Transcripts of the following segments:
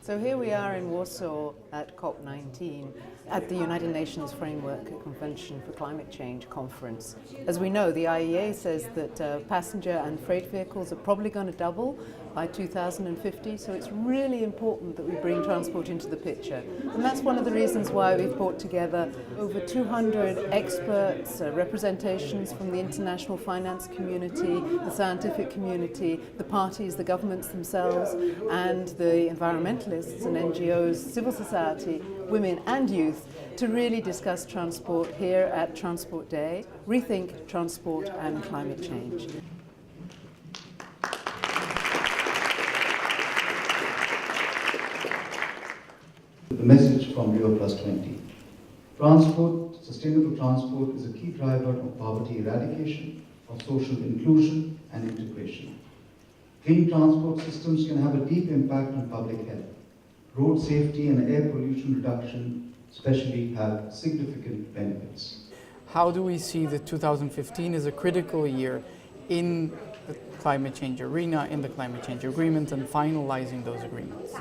So here we are in Warsaw at COP19 at the United Nations Framework Convention for Climate Change conference. As we know, the IEA says that passenger and freight vehicles are probably going to double by 2050, so it's really important that we bring transport into the picture. And that's one of the reasons why we've brought together over 200 experts, representations from the international finance community, the scientific community, the parties, the governments themselves, and the environmentalists and NGOs, civil society, women and youth, to really discuss transport here at Transport Day, Rethink Transport and Climate Change. The message from Rio Plus 20. Transport, sustainable transport is a key driver of poverty eradication, of social inclusion and integration. Clean transport systems can have a deep impact on public health. Road safety and air pollution reduction especially have significant benefits. How do we see that 2015 is a critical year in the climate change arena, in the climate change agreement, and finalizing those agreements?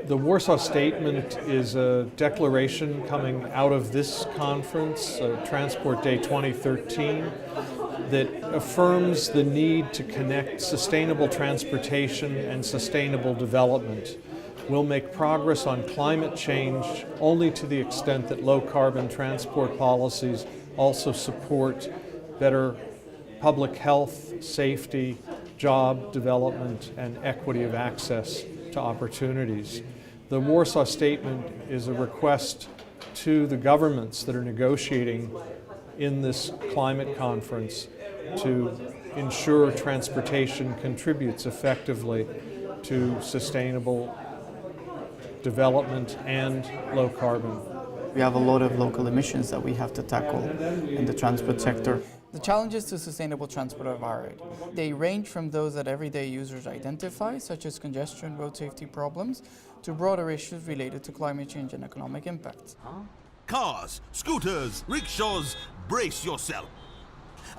The Warsaw Statement is a declaration coming out of this conference, Transport Day 2013, that affirms the need to connect sustainable transportation and sustainable development. We'll make progress on climate change only to the extent that low-carbon transport policies also support better public health, safety, job development, and equity of access to opportunities. The Warsaw Statement is a request to the governments that are negotiating in this climate conference to ensure transportation contributes effectively to sustainable development and low carbon. We have a lot of local emissions that we have to tackle in the transport sector. The challenges to sustainable transport are varied. They range from those that everyday users identify, such as congestion, road safety problems, to broader issues related to climate change and economic impact. Cars, scooters, rickshaws, brace yourself.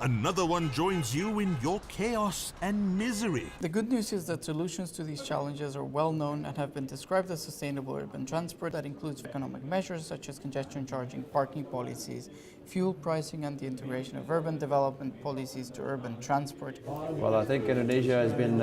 Another one joins you in your chaos and misery. The good news is that solutions to these challenges are well known and have been described as sustainable urban transport that includes economic measures such as congestion charging, parking policies, fuel pricing, and the integration of urban development policies to urban transport. Well, I think Indonesia has been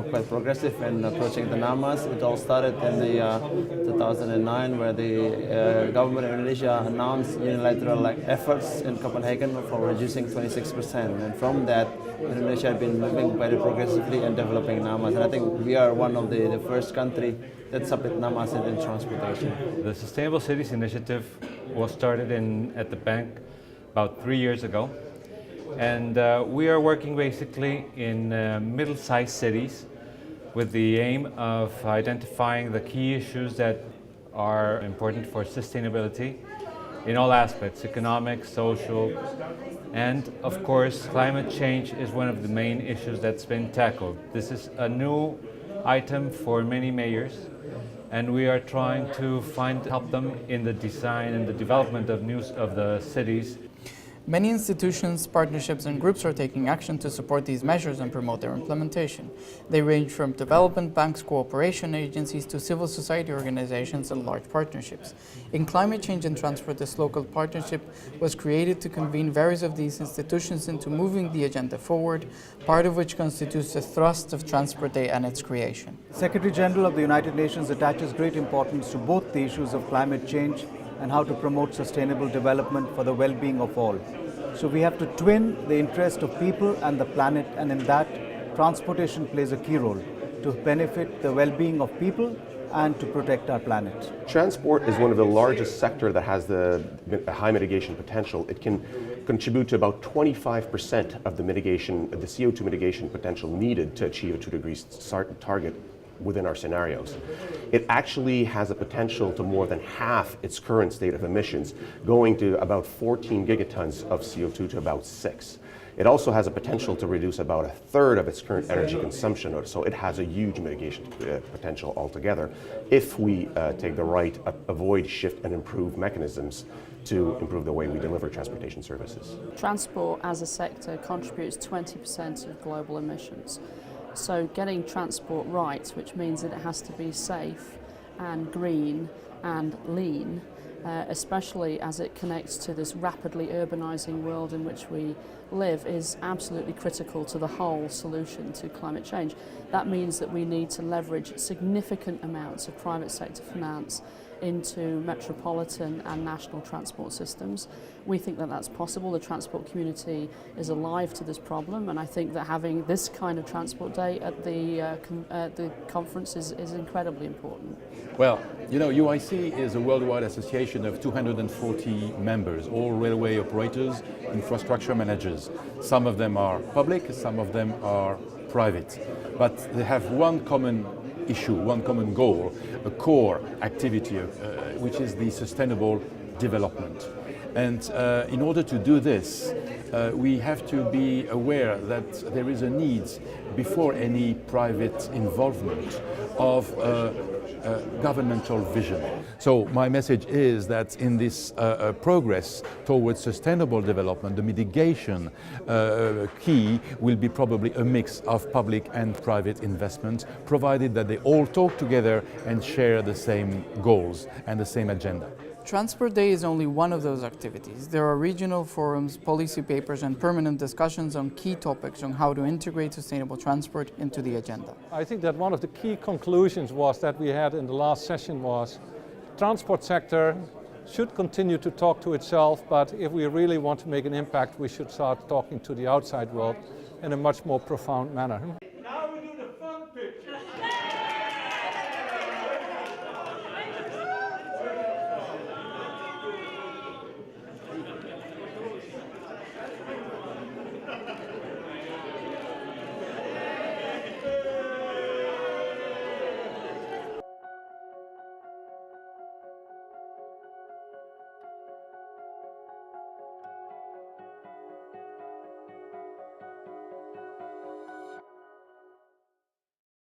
quite progressive in approaching the NAMAs. It all started in the 2009 where the government of Indonesia announced unilateral efforts in Copenhagen for reducing 26%. And from that, Indonesia had been moving very progressively and developing NAMAs. And I think we are one of the first country that submit NAMAs in transportation. The Sustainable Cities Initiative was started at the bank about 3 years ago. And we are working basically in middle-sized cities with the aim of identifying the key issues that are important for sustainability in all aspects, economic, social, and of course climate change is one of the main issues that's been tackled. This is a new item for many mayors, and we are trying to help them in the design and the development of the cities. Many institutions, partnerships, and groups are taking action to support these measures and promote their implementation. They range from development banks, cooperation agencies, to civil society organizations and large partnerships. In climate change and transport, this local partnership was created to convene various of these institutions into moving the agenda forward, part of which constitutes the thrust of Transport Day and its creation. Secretary General of the United Nations attaches great importance to both the issues of climate change and how to promote sustainable development for the well-being of all. So we have to twin the interest of people and the planet, and in that, transportation plays a key role to benefit the well-being of people and to protect our planet. Transport is one of the largest sector that has the high mitigation potential. It can contribute to about 25% of the CO2 mitigation potential needed to achieve a 2 degrees target within our scenarios. It actually has a potential to more than half its current state of emissions, going to about 14 gigatons of CO2 to about 6. It also has a potential to reduce about 1/3 of its current energy consumption, so it has a huge mitigation potential altogether if we take the right avoid, shift, and improve mechanisms to improve the way we deliver transportation services. Transport as a sector contributes 20% of global emissions. So getting transport right, which means that it has to be safe and green and lean, especially as it connects to this rapidly urbanizing world in which we live, is absolutely critical to the whole solution to climate change. That means that we need to leverage significant amounts of private sector finance into metropolitan and national transport systems. We think that that's possible. The transport community is alive to this problem, and I think that having this kind of transport day at the conference is incredibly important. Well, you know, UIC is a worldwide association of 240 members, all railway operators, infrastructure managers. Some of them are public, some of them are private, but they have one common issue, one common goal, a core activity, which is the sustainable development. And in order to do this, we have to be aware that there is a need, before any private involvement, of governmental vision. So my message is that in this progress towards sustainable development, the mitigation key will be probably a mix of public and private investment, provided that they all talk together and share the same goals and the same agenda. Transport Day is only one of those activities. There are regional forums, policy papers, and permanent discussions on key topics on how to integrate sustainable transport into the agenda. I think that one of the key conclusions was that we had in the last session was transport sector should continue to talk to itself, but if we really want to make an impact, we should start talking to the outside world in a much more profound manner.